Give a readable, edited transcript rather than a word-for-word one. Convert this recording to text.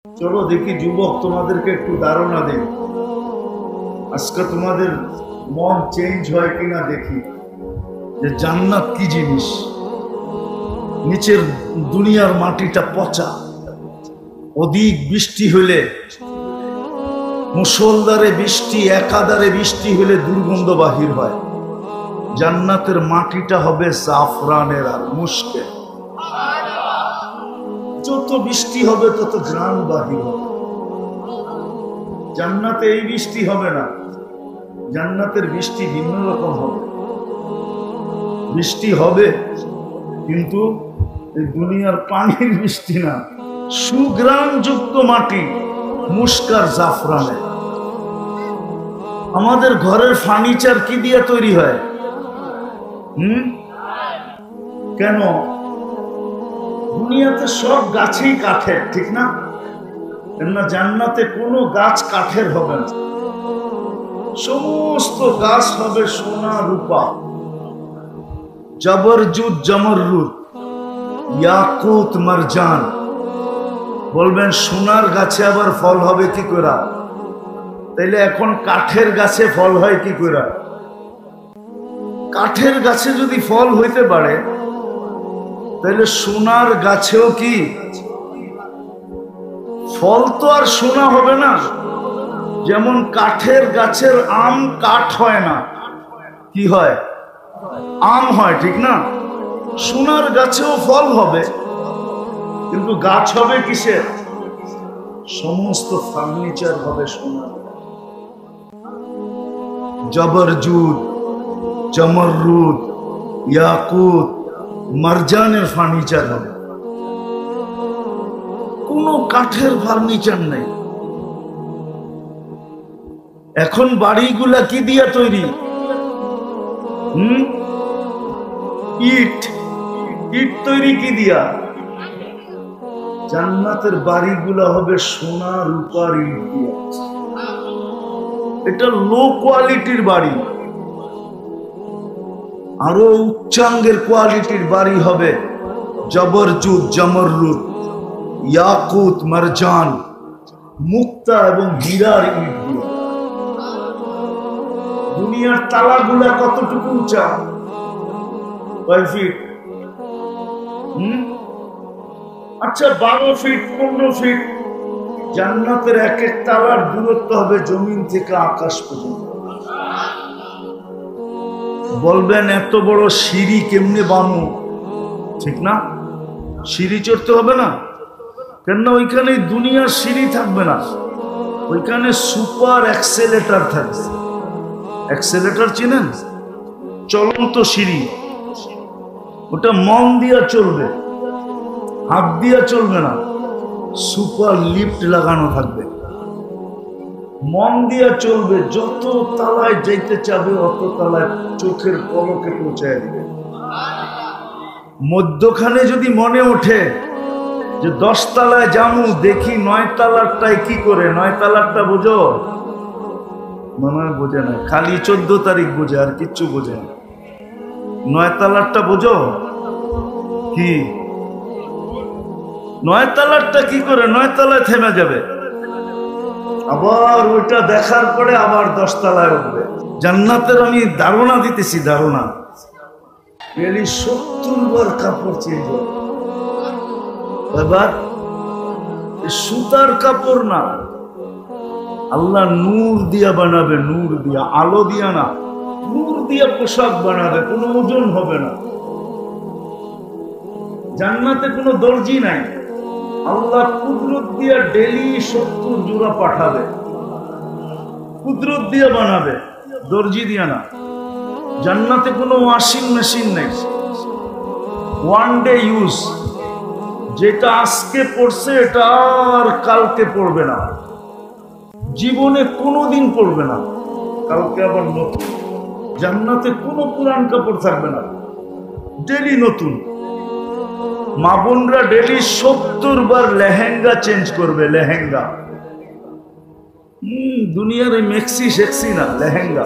চলো দেখি যুবক, তোমাদেরকে একটু ধারণা দেই। আজকে তোমাদের মন চেঞ্জ হয় কিনা দেখি যে জান্নাত কি জিনিস। নিচের দুনিয়ার মাটিটা পচা, অধিক বৃষ্টি হলে, মুষলধারে বৃষ্টি, একাধারে বৃষ্টি হলে দুর্গন্ধ বাহির হয়। জান্নাতের মাটিটা হবে জাফরানের আর মুশকের। যত বৃষ্টি হবে তত ঘ্রাণ বাহির হবে। জান্নাতে এই বৃষ্টি হবে না, জান্নাতের বৃষ্টি ভিন্ন রকম হবে। বৃষ্টি হবে কিন্তু এই দুনিয়ার পানির বৃষ্টি না, সুঘ্রাণযুক্ত মাটি, মুশকার জাফরানে। আমাদের ঘরের ফার্নিচার কি দিয়ে তৈরি হয়? কেন? দুনিয়াতে সব গাছেই কাঠের, ঠিক না? না, জান্নাতে কোনো গাছ কাঠের হবে না, সমস্ত গাছ হবে সোনা রূপা, জবরজুদ জমররুদ, ইয়াকুত মারজান। বলবেন সোনার গাছে আবার ফল হবে কি করে? তাইলে এখন কাঠের গাছে ফল হয় কি করে? কাঠের গাছে যদি ফল হইতে পারে তাহলে সোনার গাছেও কি ফল? তো আর সোনা হবে না। যেমন কাঠের গাছের আম কাঠ হয় না, কি হয়? আম হয়, ঠিক না? সোনার গাছেও ফল হবে, কিন্তু গাছ হবে কিসের? সমস্ত ফার্নিচার হবে সোনার। জবরজুদ জমররুদ ইয়াকুত মারজানের ফার্নিচার হবে, কোনো কাঠের ফার্নিচার নেই। এখন বাড়িগুলা কি দিয়া তৈরি? ইট। ইট তৈরি কি দিয়া? জান্নাতের বাড়িগুলা হবে সোনা রূপার ইট দিয়া। এটা লো কোয়ালিটির বাড়ি। আরো উচ্চাঙ্গের কোয়ালিটির বাড়ি হবে জবরজুদ জমররুদ ইয়াকুত মারজান, মুক্তা এবং হীরার ইট দিয়ে। দুনিয়ার তালাগুলা কতটুকু উঁচা? কয় ফিট? আচ্ছা, 12 ফিট, 15 ফিট। জান্নাতের এক এক তালার দূরত্ব হবে জমিন থেকে আকাশ পর্যন্ত। বলবেন এত বড় সিঁড়ি কেমনে বানু? ঠিক না? সিঁড়ি চড়তে হবে না? কেন? ওইখানে দুনিয়ার সিঁড়ি থাকবে না, ওইখানে সুপার অ্যাক্সেলেটর থাকবে। অ্যাক্সেলেটর চিনেন? চলন্ত সিঁড়ি। ওটা মন দিয়া চলবে, হাত দিয়া চলবে না। সুপার লিফট লাগানো থাকবে, মন দিয়া চলবে। যত তালায় যাইতে চাবে অত তালায় চোখের পলকে পৌঁছায় দিবে। মধ্যখানে যদি মনে ওঠে যে 10 তালায় যামু, দেখি 9 তালারটাই কি করে? 9 তালারটা বোঝো? মনে হয় বোঝে না, খালি 14 তারিখ বোঝে, আর কিচ্ছু বোঝে না। 9 তালারটা বোঝো কি? 9 তালারটা কি করে? 9 তালায় থেমে যাবে, আবার ওইটা দেখার পরে আবার 10 তালায় উঠবে। জান্নাতের আমি ধারণা দিতেছি, ধারণা। 70 বার কাপড় চেঞ্জ হবে। এবার সুতার কাপড় না, আল্লাহ নূর দিয়া বানাবে, নূর দিয়া, আলো দিয়া না, নূর দিয়া পোশাক বানাবে, কোনো ওজন হবে না। জান্নাতে কোনো দর্জি নাই, আল্লাহ কুদরত দিয়া ডেলি 70 জোড়া পাঠাবে, কুদরত দিয়া বানাবে, দর্জি দিয়া না। জান্নাতে কোনো ওয়াশিং মেশিন নেই, ওয়ান ডে ইউজ। যেটা আজকে পড়ছে এটা আর কালকে পড়বে না, জীবনে কোনোদিন পড়বে না, কালকে আবার নতুন। জান্নাতে কোনো পুরান কাপড় থাকবে না, ডেলি নতুন। মা বোনরা ডেলি 70 বার লেহেঙ্গা চেঞ্জ করবে, লেহেঙ্গা। দুনিয়ার মেক্সি শেক্সি না, লেহেঙ্গা।